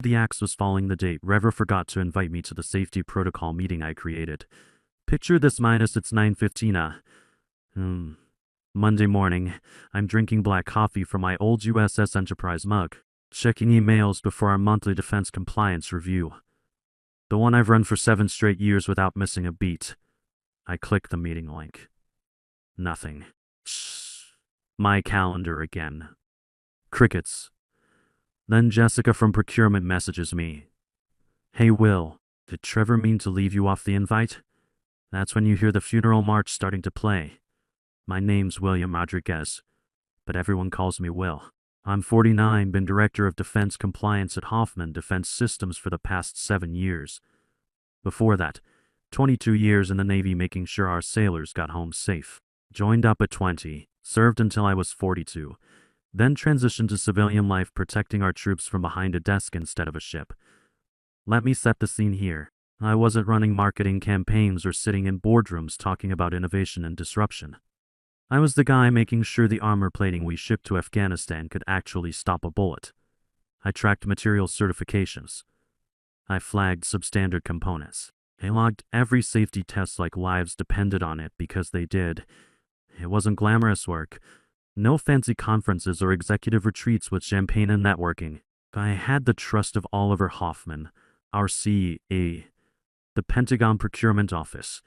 The axe was falling the day Rever forgot to invite me to the safety protocol meeting I created. Picture this minus it's 9:15 Monday morning. I'm drinking black coffee from my old USS Enterprise mug, checking emails before our monthly defense compliance review. The one I've run for 7 straight years without missing a beat. I click the meeting link. Nothing. Shh. My calendar again. Crickets. Then Jessica from procurement messages me. Hey Will, did Trevor mean to leave you off the invite? That's when you hear the funeral march starting to play. My name's William Rodriguez, but everyone calls me Will. I'm 49, been Director of Defense Compliance at Hoffman Defense Systems for the past 7 years. Before that, 22 years in the Navy making sure our sailors got home safe. Joined up at 20, served until I was 42, then transitioned to civilian life protecting our troops from behind a desk instead of a ship. Let me set the scene here. I wasn't running marketing campaigns or sitting in boardrooms talking about innovation and disruption. I was the guy making sure the armor plating we shipped to Afghanistan could actually stop a bullet. I tracked material certifications. I flagged substandard components. I logged every safety test like lives depended on it because they did. It wasn't glamorous work. No fancy conferences or executive retreats with champagne and networking. I had the trust of Oliver Hoffman, our CA, the Pentagon Procurement Office,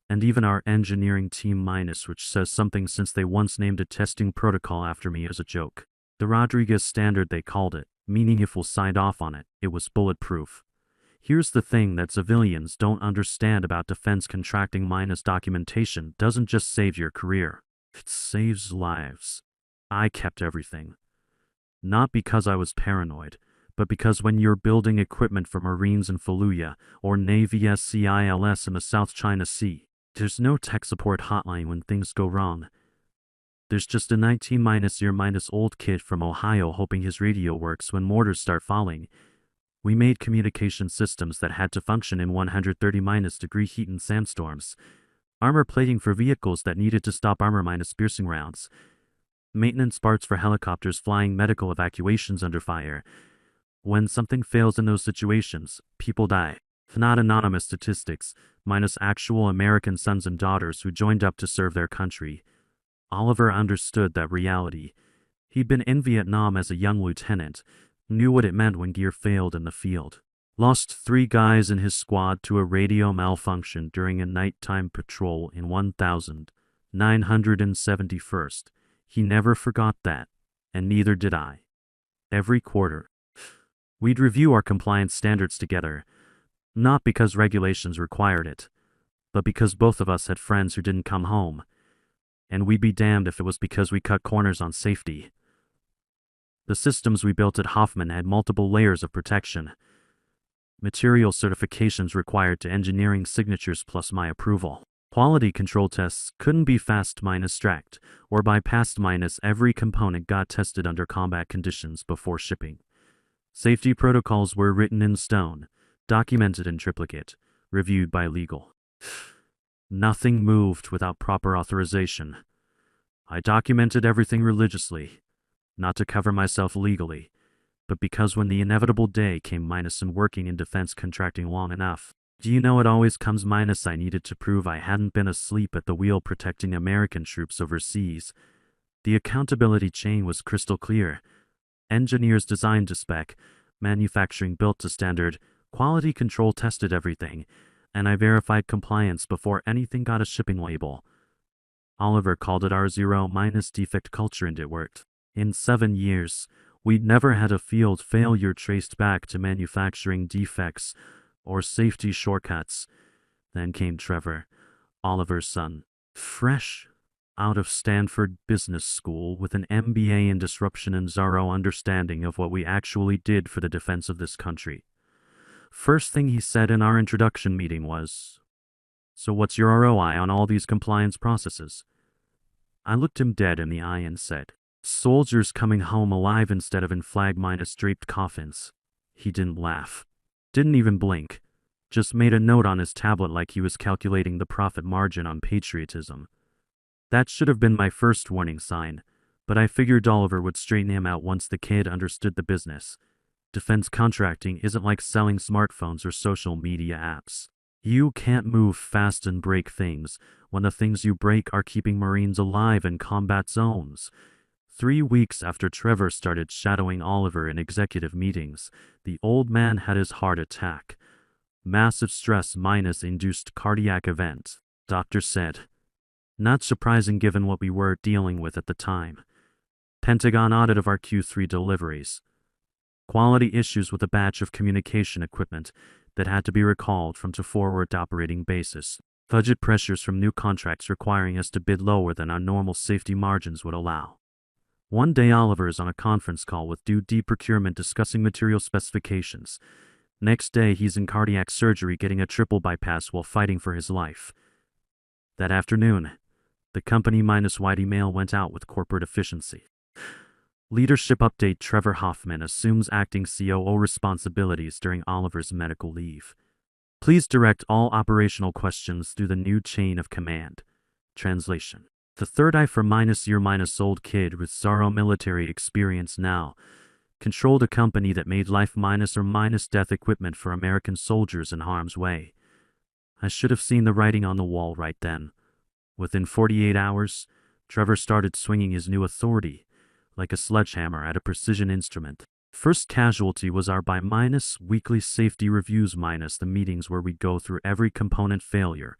and even our engineering team minus, which says something since they once named a testing protocol after me as a joke. The Rodriguez Standard they called it, meaning if we'll sign off on it, it was bulletproof. Here's the thing that civilians don't understand about defense contracting minus documentation doesn't just save your career. It saves lives. I kept everything. Not because I was paranoid, but because when you're building equipment for Marines in Fallujah or Navy SCILS in the South China Sea, there's no tech support hotline when things go wrong. There's just a 19-year-old kid from Ohio hoping his radio works when mortars start falling. We made communication systems that had to function in 130-degree heat and sandstorms. Armor plating for vehicles that needed to stop armor-piercing rounds. Maintenance parts for helicopters flying medical evacuations under fire. When something fails in those situations, people die. Not anonymous statistics, minus actual American sons and daughters who joined up to serve their country. Oliver understood that reality. He'd been in Vietnam as a young lieutenant, knew what it meant when gear failed in the field. Lost 3 guys in his squad to a radio malfunction during a nighttime patrol in 1971st. He never forgot that, and neither did I. Every quarter, we'd review our compliance standards together, not because regulations required it, but because both of us had friends who didn't come home, and we'd be damned if it was because we cut corners on safety. The systems we built at Hoffman had multiple layers of protection. Material certifications required to engineering signatures plus my approval. Quality control tests couldn't be fast-tracked, or by past- every component got tested under combat conditions before shipping. Safety protocols were written in stone, documented in triplicate, reviewed by legal. Nothing moved without proper authorization. I documented everything religiously, not to cover myself legally, but because when the inevitable day came and working in defense contracting long enough, do you know it always comes I needed to prove I hadn't been asleep at the wheel protecting American troops overseas. The accountability chain was crystal clear. Engineers designed to spec, manufacturing built to standard, quality control tested everything, and I verified compliance before anything got a shipping label. Oliver called it our zero-defect culture, and it worked. In 7 years, we'd never had a field failure traced back to manufacturing defects or safety shortcuts. Then came Trevor, Oliver's son, fresh out of Stanford Business School with an MBA in disruption and zero understanding of what we actually did for the defense of this country. First thing he said in our introduction meeting was, "So what's your ROI on all these compliance processes?" I looked him dead in the eye and said, "Soldiers coming home alive instead of in flag-draped coffins." He didn't laugh, didn't even blink, just made a note on his tablet like he was calculating the profit margin on patriotism. That should have been my first warning sign, but I figured Oliver would straighten him out once the kid understood the business. Defense contracting isn't like selling smartphones or social media apps. You can't move fast and break things when the things you break are keeping Marines alive in combat zones. 3 weeks after Trevor started shadowing Oliver in executive meetings, the old man had his heart attack. Massive stress minus induced cardiac event, doctor said. Not surprising given what we were dealing with at the time. Pentagon audit of our Q3 deliveries. Quality issues with a batch of communication equipment that had to be recalled from to forward operating basis. Budget pressures from new contracts requiring us to bid lower than our normal safety margins would allow. One day Oliver is on a conference call with DoD procurement discussing material specifications. Next day he's in cardiac surgery getting a triple bypass while fighting for his life. That afternoon, the company minus white email went out with corporate efficiency. Leadership update: Trevor Hoffman assumes acting COO responsibilities during Oliver's medical leave. Please direct all operational questions through the new chain of command. Translation: the third eye for -year-old kid with Zaro military experience now controlled a company that made life or death equipment for American soldiers in harm's way. I should have seen the writing on the wall right then. Within 48 hours, Trevor started swinging his new authority like a sledgehammer at a precision instrument. First casualty was our weekly safety reviews the meetings where we'd go through every component failure,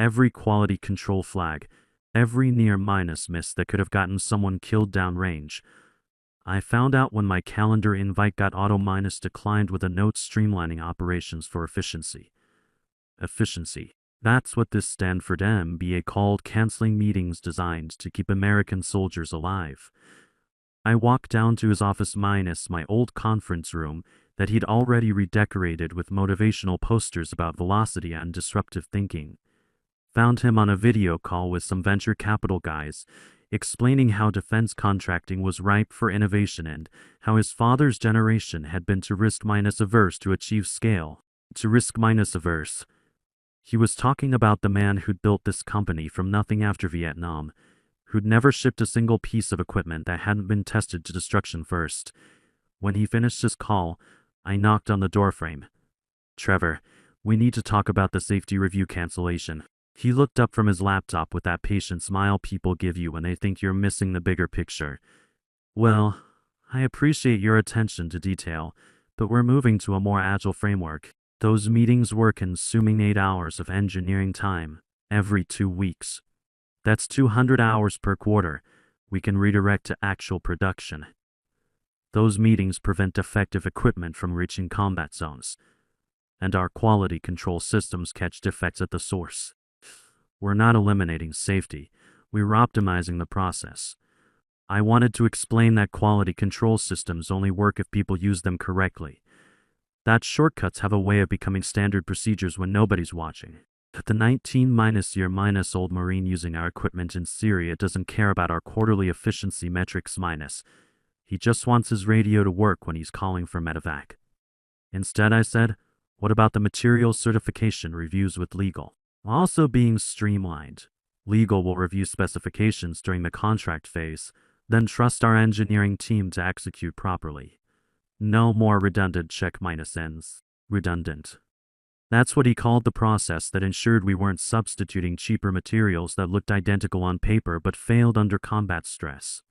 every quality control flag, every near-miss that could have gotten someone killed downrange. I found out when my calendar invite got auto-declined with a note streamlining operations for efficiency. Efficiency. That's what this Stanford MBA called canceling meetings designed to keep American soldiers alive. I walked down to his office my old conference room that he'd already redecorated with motivational posters about velocity and disruptive thinking. Found him on a video call with some venture capital guys, explaining how defense contracting was ripe for innovation and how his father's generation had been to risk-averse to achieve scale. To risk-averse. He was talking about the man who'd built this company from nothing after Vietnam, who'd never shipped a single piece of equipment that hadn't been tested to destruction first. When he finished his call, I knocked on the doorframe. Trevor, we need to talk about the safety review cancellation. He looked up from his laptop with that patient smile people give you when they think you're missing the bigger picture. Well, I appreciate your attention to detail, but we're moving to a more agile framework. Those meetings were consuming 8 hours of engineering time every 2 weeks. That's 200 hours per quarter. We can redirect to actual production. Those meetings prevent defective equipment from reaching combat zones, and our quality control systems catch defects at the source. We're not eliminating safety, we're optimizing the process. I wanted to explain that quality control systems only work if people use them correctly. That shortcuts have a way of becoming standard procedures when nobody's watching. But the 19-year-old Marine using our equipment in Syria doesn't care about our quarterly efficiency metrics . He just wants his radio to work when he's calling for medevac. Instead, I said, what about the material certification reviews with legal? Also being streamlined. Legal will review specifications during the contract phase, then trust our engineering team to execute properly. No more redundant check-ends. Redundant. That's what he called the process that ensured we weren't substituting cheaper materials that looked identical on paper but failed under combat stress.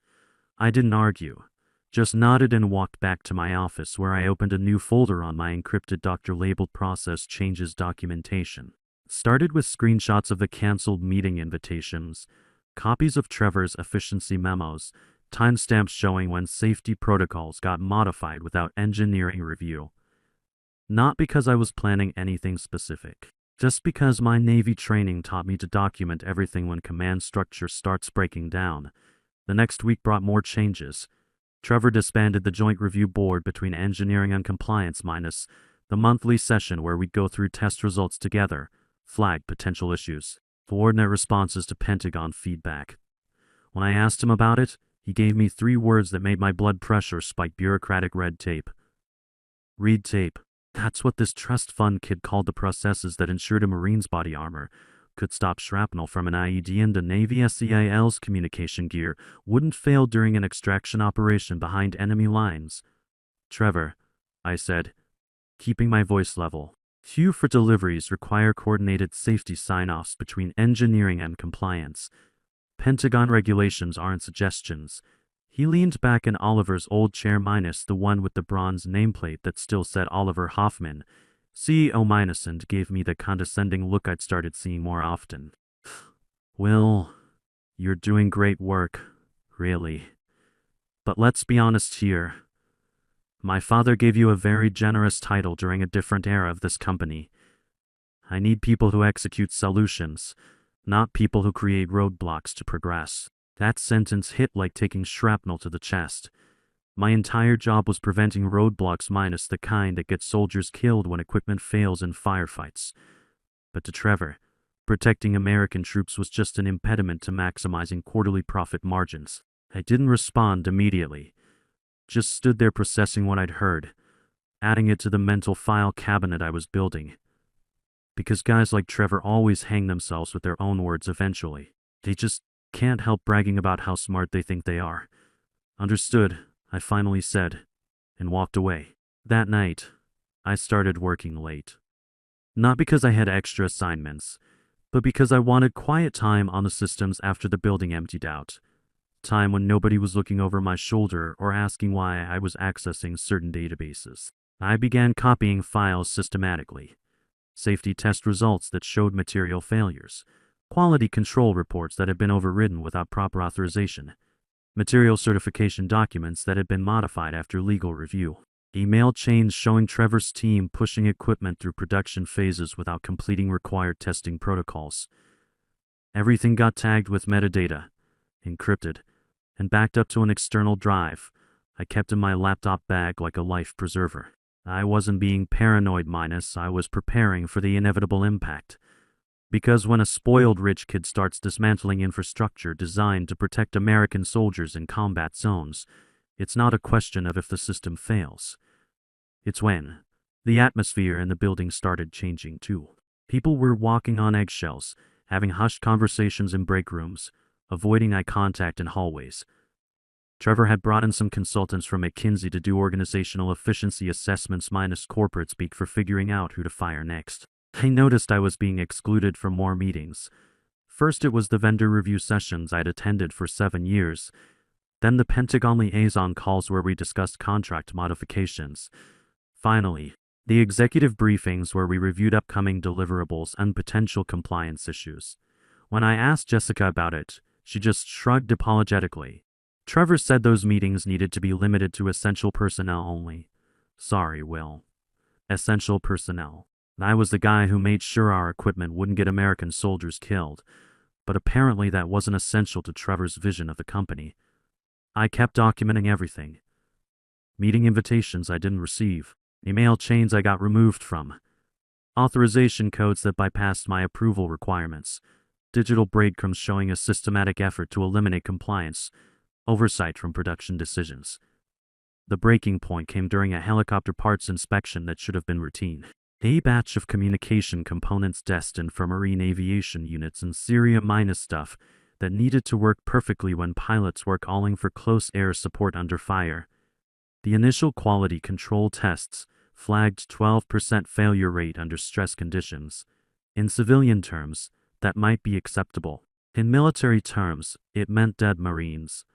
I didn't argue, just nodded and walked back to my office where I opened a new folder on my encrypted doctor-labeled process changes documentation. Started with screenshots of the canceled meeting invitations, copies of Trevor's efficiency memos, timestamps showing when safety protocols got modified without engineering review. Not because I was planning anything specific, just because my Navy training taught me to document everything when command structure starts breaking down. The next week brought more changes. Trevor disbanded the joint review board between engineering and compliance the monthly session where we'd go through test results together, flag potential issues, coordinate responses to Pentagon feedback. When I asked him about it, he gave me 3 words that made my blood pressure spike: bureaucratic red tape. Read tape. That's what this trust fund kid called the processes that ensured a Marine's body armor could stop shrapnel from an IED and a Navy SEIL's communication gear wouldn't fail during an extraction operation behind enemy lines. Trevor, I said, keeping my voice level. Few for deliveries require coordinated safety sign-offs between engineering and compliance. Pentagon regulations aren't suggestions. He leaned back in Oliver's old chair minus the one with the bronze nameplate that still said Oliver Hoffman, CEO minus, and gave me the condescending look I'd started seeing more often. Will, you're doing great work, really. But let's be honest here. My father gave you a very generous title during a different era of this company. I need people who execute solutions, not people who create roadblocks to progress. That sentence hit like taking shrapnel to the chest. My entire job was preventing roadblocks minus the kind that get soldiers killed when equipment fails in firefights. But to Trevor, protecting American troops was just an impediment to maximizing quarterly profit margins. I didn't respond immediately. Just stood there processing what I'd heard, adding it to the mental file cabinet I was building. Because guys like Trevor always hang themselves with their own words eventually. They just can't help bragging about how smart they think they are. Understood, I finally said, and walked away. That night, I started working late. Not because I had extra assignments, but because I wanted quiet time on the systems after the building emptied out. Time when nobody was looking over my shoulder or asking why I was accessing certain databases. I began copying files systematically. Safety test results that showed material failures. Quality control reports that had been overridden without proper authorization. Material certification documents that had been modified after legal review. Email chains showing Trevor's team pushing equipment through production phases without completing required testing protocols. Everything got tagged with metadata, encrypted, and backed up to an external drive I kept in my laptop bag like a life preserver. I wasn't being paranoid minus, I was preparing for the inevitable impact. Because when a spoiled rich kid starts dismantling infrastructure designed to protect American soldiers in combat zones, it's not a question of if the system fails. It's when the atmosphere in the building started changing too. People were walking on eggshells, having hushed conversations in break rooms, avoiding eye contact in hallways. Trevor had brought in some consultants from McKinsey to do organizational efficiency assessments minus corporate speak for figuring out who to fire next. I noticed I was being excluded from more meetings. First it was the vendor review sessions I'd attended for 7 years, then the Pentagon liaison calls where we discussed contract modifications. Finally, the executive briefings where we reviewed upcoming deliverables and potential compliance issues. When I asked Jessica about it, she just shrugged apologetically. Trevor said those meetings needed to be limited to essential personnel only. Sorry, Will. Essential personnel. I was the guy who made sure our equipment wouldn't get American soldiers killed, but apparently that wasn't essential to Trevor's vision of the company. I kept documenting everything. Meeting invitations I didn't receive, email chains I got removed from, authorization codes that bypassed my approval requirements, digital breadcrumbs showing a systematic effort to eliminate compliance, oversight from production decisions. The breaking point came during a helicopter parts inspection that should have been routine. A batch of communication components destined for marine aviation units and Syria minus stuff that needed to work perfectly when pilots were calling for close air support under fire. The initial quality control tests flagged 12% failure rate under stress conditions. In civilian terms, that might be acceptable. In military terms, it meant dead Marines.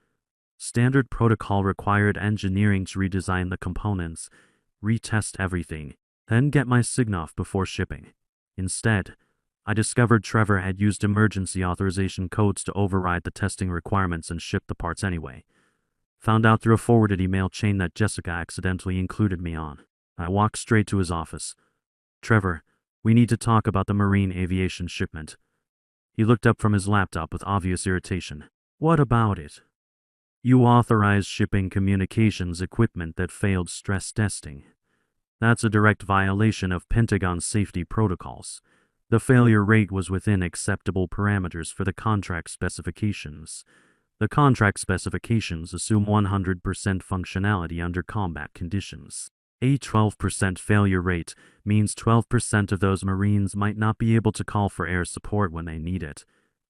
Standard protocol required engineering to redesign the components, retest everything, then get my sign-off before shipping. Instead, I discovered Trevor had used emergency authorization codes to override the testing requirements and ship the parts anyway. Found out through a forwarded email chain that Jessica accidentally included me on. I walked straight to his office. Trevor, we need to talk about the marine aviation shipment. He looked up from his laptop with obvious irritation. What about it? You authorized shipping communications equipment that failed stress testing. That's a direct violation of Pentagon safety protocols. The failure rate was within acceptable parameters for the contract specifications. The contract specifications assume 100% functionality under combat conditions. A 12% failure rate means 12% of those Marines might not be able to call for air support when they need it.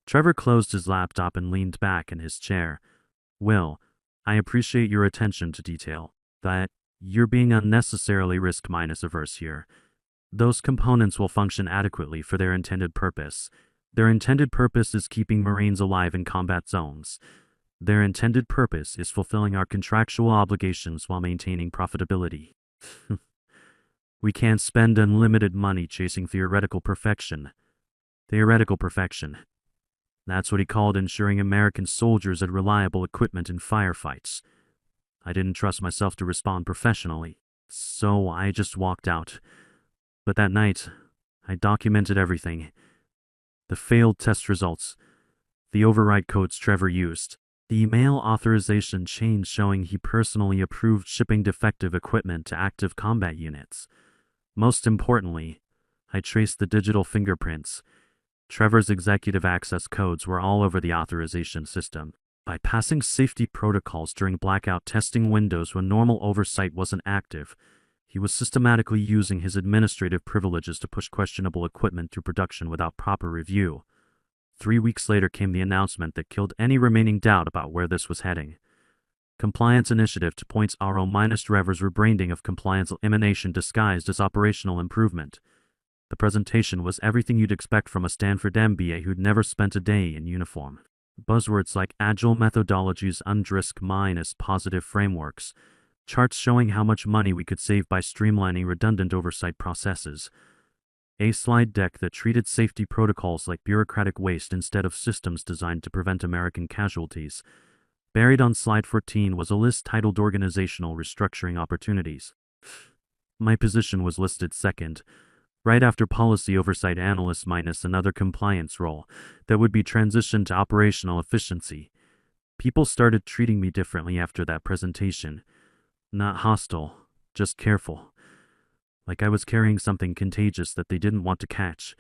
Trevor closed his laptop and leaned back in his chair. Will, I appreciate your attention to detail. But You're being unnecessarily risk-averse here. Those components will function adequately for their intended purpose. Their intended purpose is keeping Marines alive in combat zones. Their intended purpose is fulfilling our contractual obligations while maintaining profitability. We can't spend unlimited money chasing theoretical perfection. Theoretical perfection. That's what he called ensuring American soldiers had reliable equipment in firefights. I didn't trust myself to respond professionally, so I just walked out. But that night, I documented everything. The failed test results, the override codes Trevor used, the email authorization chain showing he personally approved shipping defective equipment to active combat units. Most importantly, I traced the digital fingerprints. Trevor's executive access codes were all over the authorization system. By passing safety protocols during blackout testing windows when normal oversight wasn't active, he was systematically using his administrative privileges to push questionable equipment through production without proper review. 3 weeks later came the announcement that killed any remaining doubt about where this was heading. Compliance Initiative 2.0- Trevor's rebranding of compliance elimination disguised as operational improvement. The presentation was everything you'd expect from a Stanford MBA who'd never spent a day in uniform. Buzzwords like agile methodologies, unrisk-positive frameworks, charts showing how much money we could save by streamlining redundant oversight processes, a slide deck that treated safety protocols like bureaucratic waste instead of systems designed to prevent American casualties. Buried on slide 14 was a list titled Organizational Restructuring Opportunities. My position was listed second, right after Policy Oversight Analyst minus another compliance role that would be transitioned to operational efficiency. People started treating me differently after that presentation. Not hostile, just careful. Like I was carrying something contagious that they didn't want to catch.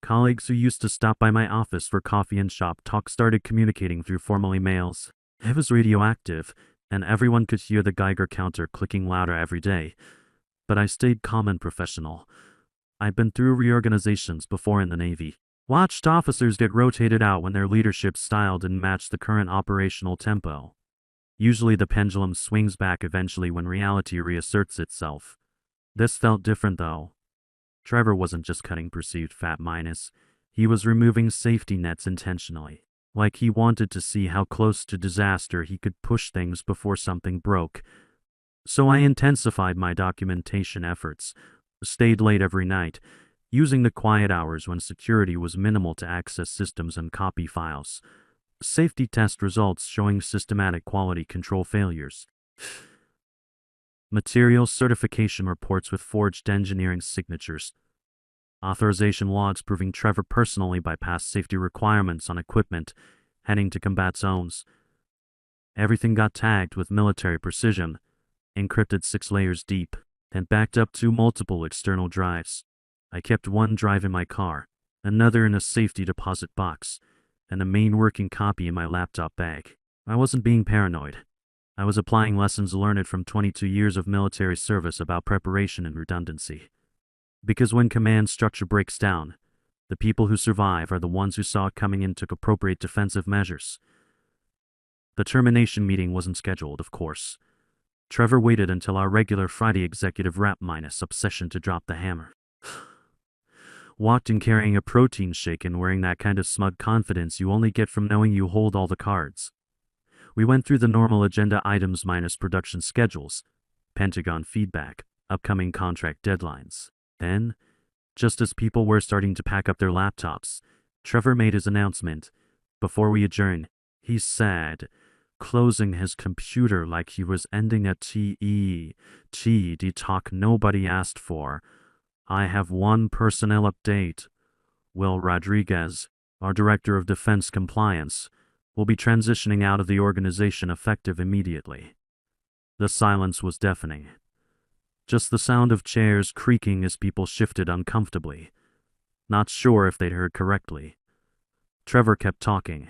Colleagues who used to stop by my office for coffee and shop talk started communicating through formal emails. It was radioactive, and everyone could hear the Geiger counter clicking louder every day. But I stayed calm and professional. I'd been through reorganizations before in the Navy. Watched officers get rotated out when their leadership style didn't match the current operational tempo. Usually the pendulum swings back eventually when reality reasserts itself. This felt different though. Trevor wasn't just cutting perceived fat minus, he was removing safety nets intentionally. Like he wanted to see how close to disaster he could push things before something broke. So I intensified my documentation efforts, stayed late every night, using the quiet hours when security was minimal to access systems and copy files. Safety test results showing systematic quality control failures. Material certification reports with forged engineering signatures. Authorization logs proving Trevor personally bypassed safety requirements on equipment heading to combat zones. Everything got tagged with military precision, encrypted 6 layers deep, and backed up to multiple external drives. I kept one drive in my car, another in a safety deposit box, and a main working copy in my laptop bag. I wasn't being paranoid. I was applying lessons learned from 22 years of military service about preparation and redundancy. Because when command structure breaks down, the people who survive are the ones who saw it coming and took appropriate defensive measures. The termination meeting wasn't scheduled, of course. Trevor waited until our regular Friday executive wrap minus obsession to drop the hammer. Walked in carrying a protein shake and wearing that kind of smug confidence you only get from knowing you hold all the cards. We went through the normal agenda items minus production schedules, Pentagon feedback, upcoming contract deadlines. Then, just as people were starting to pack up their laptops, Trevor made his announcement. Before we adjourned, he said, closing his computer like he was ending a TED talk nobody asked for. I have one personnel update. Will Rodriguez, our Director of Defense Compliance, will be transitioning out of the organization effective immediately. The silence was deafening. Just the sound of chairs creaking as people shifted uncomfortably, not sure if they'd heard correctly. Trevor kept talking,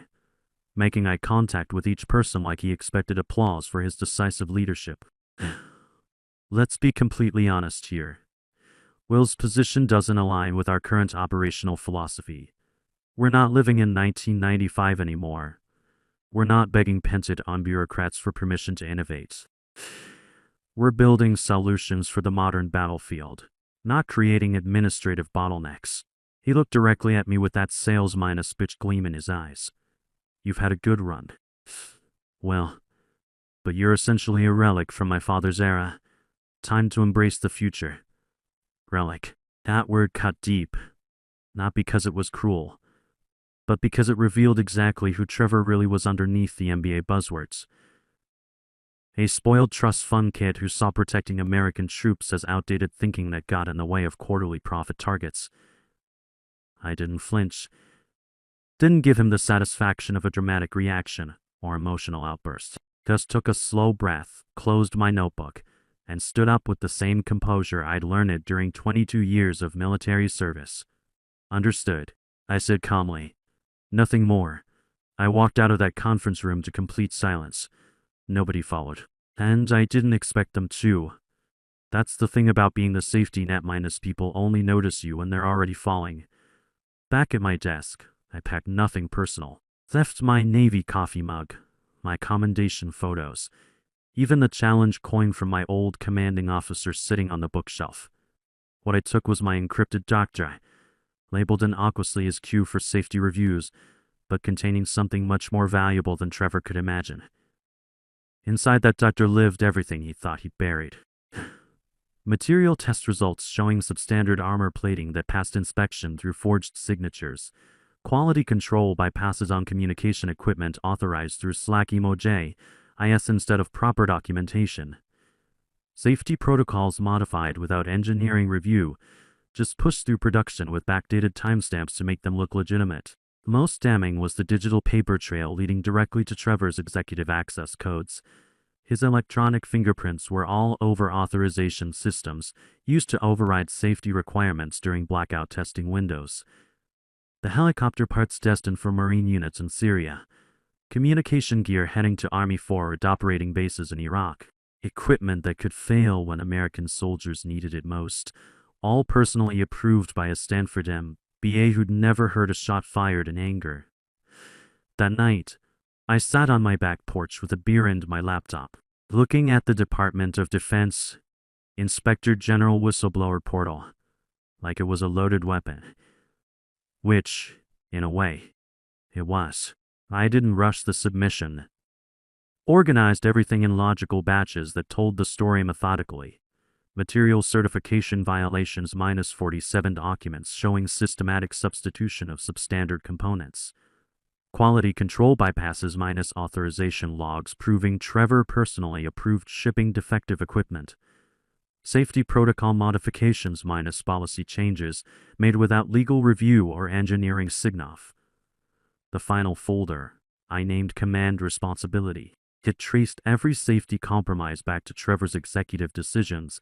making eye contact with each person like he expected applause for his decisive leadership. Let's be completely honest here. Will's position doesn't align with our current operational philosophy. We're not living in 1995 anymore. We're not begging Pentagon bureaucrats for permission to innovate. We're building solutions for the modern battlefield, not creating administrative bottlenecks. He looked directly at me with that sales minus bitch gleam in his eyes. You've had a good run. Well, but you're essentially a relic from my father's era. Time to embrace the future. Relic. That word cut deep. Not because it was cruel, but because it revealed exactly who Trevor really was underneath the NBA buzzwords. A spoiled trust fund kid who saw protecting American troops as outdated thinking that got in the way of quarterly profit targets. I didn't flinch. Didn't give him the satisfaction of a dramatic reaction or emotional outburst. Just took a slow breath, closed my notebook, and stood up with the same composure I'd learned during 22 years of military service. Understood, I said calmly. Nothing more. I walked out of that conference room to complete silence. Nobody followed. And I didn't expect them to. That's the thing about being the safety net minus people only notice you when they're already falling. Back at my desk, I packed nothing personal. Left my Navy coffee mug, my commendation photos, even the challenge coin from my old commanding officer sitting on the bookshelf. What I took was my encrypted doc drive, labeled innocuously as Q for safety reviews, but containing something much more valuable than Trevor could imagine. Inside that doctor lived everything he thought he'd buried. Material test results showing substandard armor plating that passed inspection through forged signatures. Quality control by passes on communication equipment authorized through Slack emoji, IS instead of proper documentation. Safety protocols modified without engineering review, just pushed through production with backdated timestamps to make them look legitimate. Most damning was the digital paper trail leading directly to Trevor's executive access codes. His electronic fingerprints were all over authorization systems used to override safety requirements during blackout testing windows. The helicopter parts destined for Marine units in Syria. Communication gear heading to Army forward operating bases in Iraq. Equipment that could fail when American soldiers needed it most. All personally approved by a Stanford MBA who'd never heard a shot fired in anger. That night, I sat on my back porch with a beer and my laptop, looking at the Department of Defense Inspector General whistleblower portal, like it was a loaded weapon. Which, in a way, it was. I didn't rush the submission. Organized everything in logical batches that told the story methodically. Material certification violations minus 47 documents showing systematic substitution of substandard components. Quality control bypasses minus authorization logs proving Trevor personally approved shipping defective equipment. Safety protocol modifications minus policy changes made without legal review or engineering sign-off. The final folder, I named Command Responsibility. It traced every safety compromise back to Trevor's executive decisions,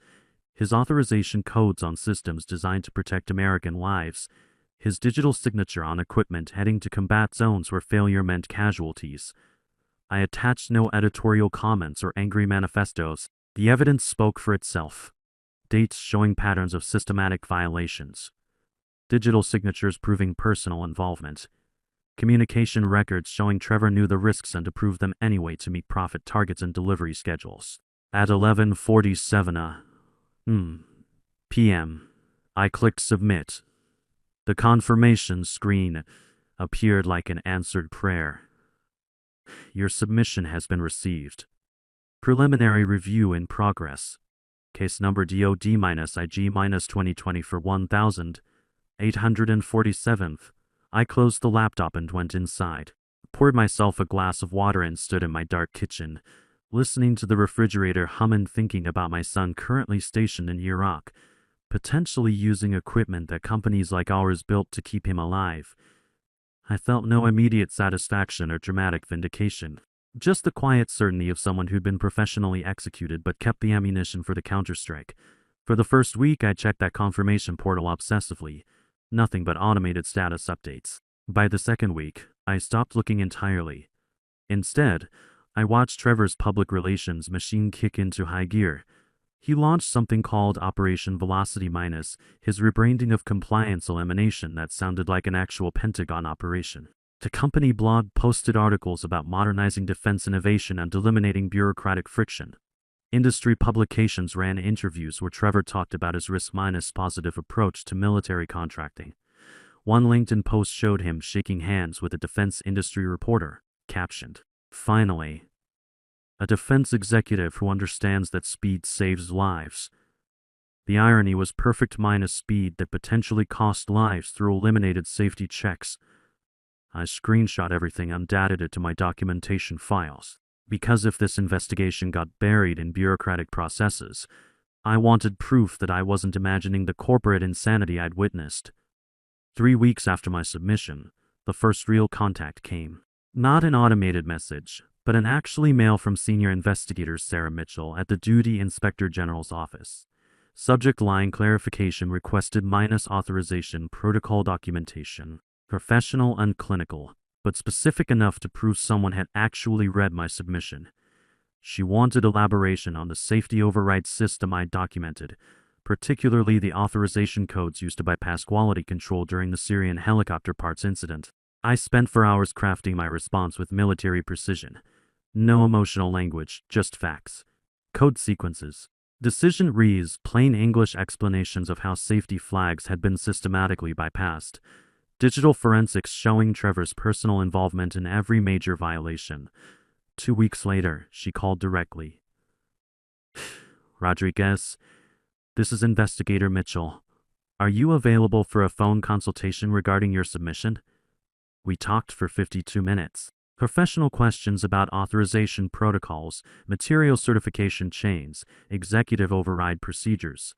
his authorization codes on systems designed to protect American lives, his digital signature on equipment heading to combat zones where failure meant casualties. I attached no editorial comments or angry manifestos. The evidence spoke for itself. Dates showing patterns of systematic violations. Digital signatures proving personal involvement. Communication records showing Trevor knew the risks and approved them anyway to meet profit targets and delivery schedules. At 11:47 p.m., I clicked submit. The confirmation screen appeared like an answered prayer. Your submission has been received. Preliminary review in progress. Case number DOD-IG-2020 for 1847th. I closed the laptop and went inside. Poured myself a glass of water and stood in my dark kitchen, listening to the refrigerator hum and thinking about my son currently stationed in Iraq, potentially using equipment that companies like ours built to keep him alive. I felt no immediate satisfaction or dramatic vindication. Just the quiet certainty of someone who'd been professionally executed but kept the ammunition for the counterstrike. For the first week, I checked that confirmation portal obsessively. Nothing but automated status updates. By the second week, I stopped looking entirely. Instead, I watched Trevor's public relations machine kick into high gear. He launched something called Operation Velocity Minus, his rebranding of compliance elimination that sounded like an actual Pentagon operation. The company blog posted articles about modernizing defense innovation and eliminating bureaucratic friction. Industry publications ran interviews where Trevor talked about his risk-minus-positive approach to military contracting. One LinkedIn post showed him shaking hands with a defense industry reporter, captioned, "Finally, a defense executive who understands that speed saves lives." The irony was perfect minus speed that potentially cost lives through eliminated safety checks. I screenshot everything and dated it to my documentation files. Because if this investigation got buried in bureaucratic processes, I wanted proof that I wasn't imagining the corporate insanity I'd witnessed. 3 weeks after my submission, the first real contact came. Not an automated message, but an actual mail from senior investigator Sarah Mitchell at the Duty Inspector General's office. Subject line clarification requested minus authorization protocol documentation. Professional and clinical, but specific enough to prove someone had actually read my submission. She wanted elaboration on the safety override system I documented, particularly the authorization codes used to bypass quality control during the Syrian helicopter parts incident. I spent 4 hours crafting my response with military precision. No emotional language, just facts. Code sequences. Decision reads plain English explanations of how safety flags had been systematically bypassed. Digital forensics showing Trevor's personal involvement in every major violation. 2 weeks later, she called directly. "Rodriguez, this is Investigator Mitchell. Are you available for a phone consultation regarding your submission?" We talked for 52 minutes. Professional questions about authorization protocols, material certification chains, executive override procedures.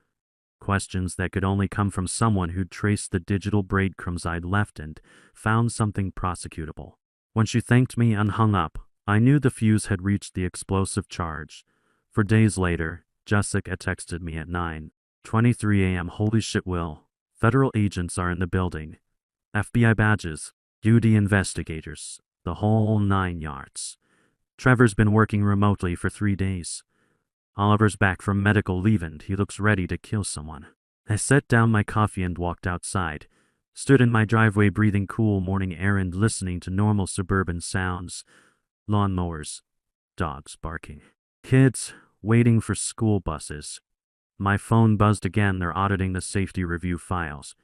Questions that could only come from someone who'd traced the digital breadcrumbs I'd left and found something prosecutable. When she thanked me and hung up, I knew the fuse had reached the explosive charge. For days later, Jessica texted me at 9:23 a.m. "Holy shit, Will. Federal agents are in the building. FBI badges, duty investigators, the whole 9 yards. Trevor's been working remotely for 3 days. Oliver's back from medical leave and he looks ready to kill someone." I set down my coffee and walked outside, stood in my driveway breathing cool morning air and listening to normal suburban sounds. Lawnmowers, dogs barking, kids waiting for school buses. My phone buzzed again. They're auditing the safety review files.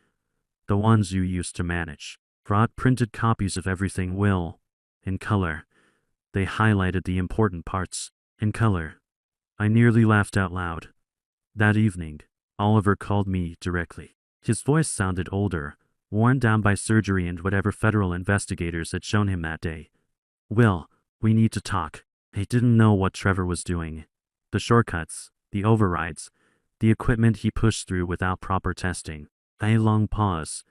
The ones you used to manage. Brought printed copies of everything, Will. In color. They highlighted the important parts. In color. I nearly laughed out loud. That evening, Oliver called me directly. His voice sounded older, worn down by surgery and whatever federal investigators had shown him that day. "Will, we need to talk." I didn't know what Trevor was doing. The shortcuts, the overrides, the equipment he pushed through without proper testing. A long pause.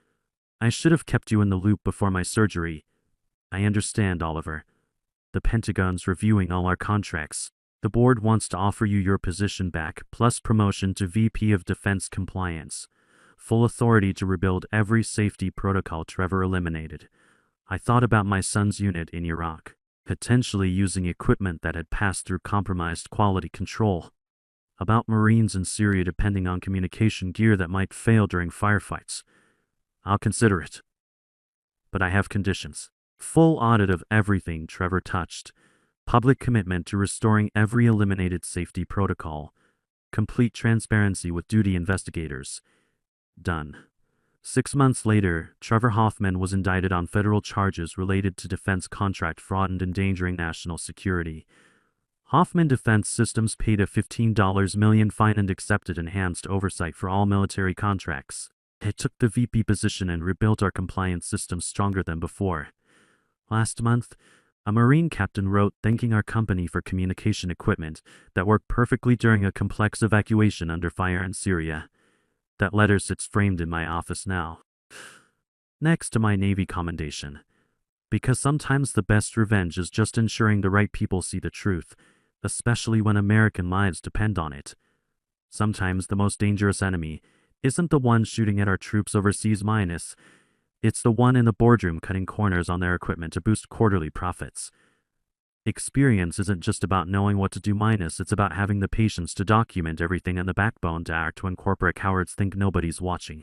"I should have kept you in the loop before my surgery." "I understand, Oliver. The Pentagon's reviewing all our contracts. The board wants to offer you your position back, plus promotion to VP of Defense Compliance. Full authority to rebuild every safety protocol Trevor eliminated. I thought about my son's unit in Iraq, potentially using equipment that had passed through compromised quality control. About Marines in Syria depending on communication gear that might fail during firefights. I'll consider it. But I have conditions. Full audit of everything Trevor touched. Public commitment to restoring every eliminated safety protocol. Complete transparency with duty investigators. Done. 6 months later, Trevor Hoffman was indicted on federal charges related to defense contract fraud and endangering national security. Hoffman Defense Systems paid a $15 million fine and accepted enhanced oversight for all military contracts. It took the VP position and rebuilt our compliance systems stronger than before. Last month, a Marine captain wrote thanking our company for communication equipment that worked perfectly during a complex evacuation under fire in Syria. That letter sits framed in my office now, next to my Navy commendation. Because sometimes the best revenge is just ensuring the right people see the truth, especially when American lives depend on it. Sometimes the most dangerous enemy isn't the one shooting at our troops overseas minus. It's the one in the boardroom cutting corners on their equipment to boost quarterly profits. Experience isn't just about knowing what to do minus, it's about having the patience to document everything and the backbone to act when corporate cowards think nobody's watching.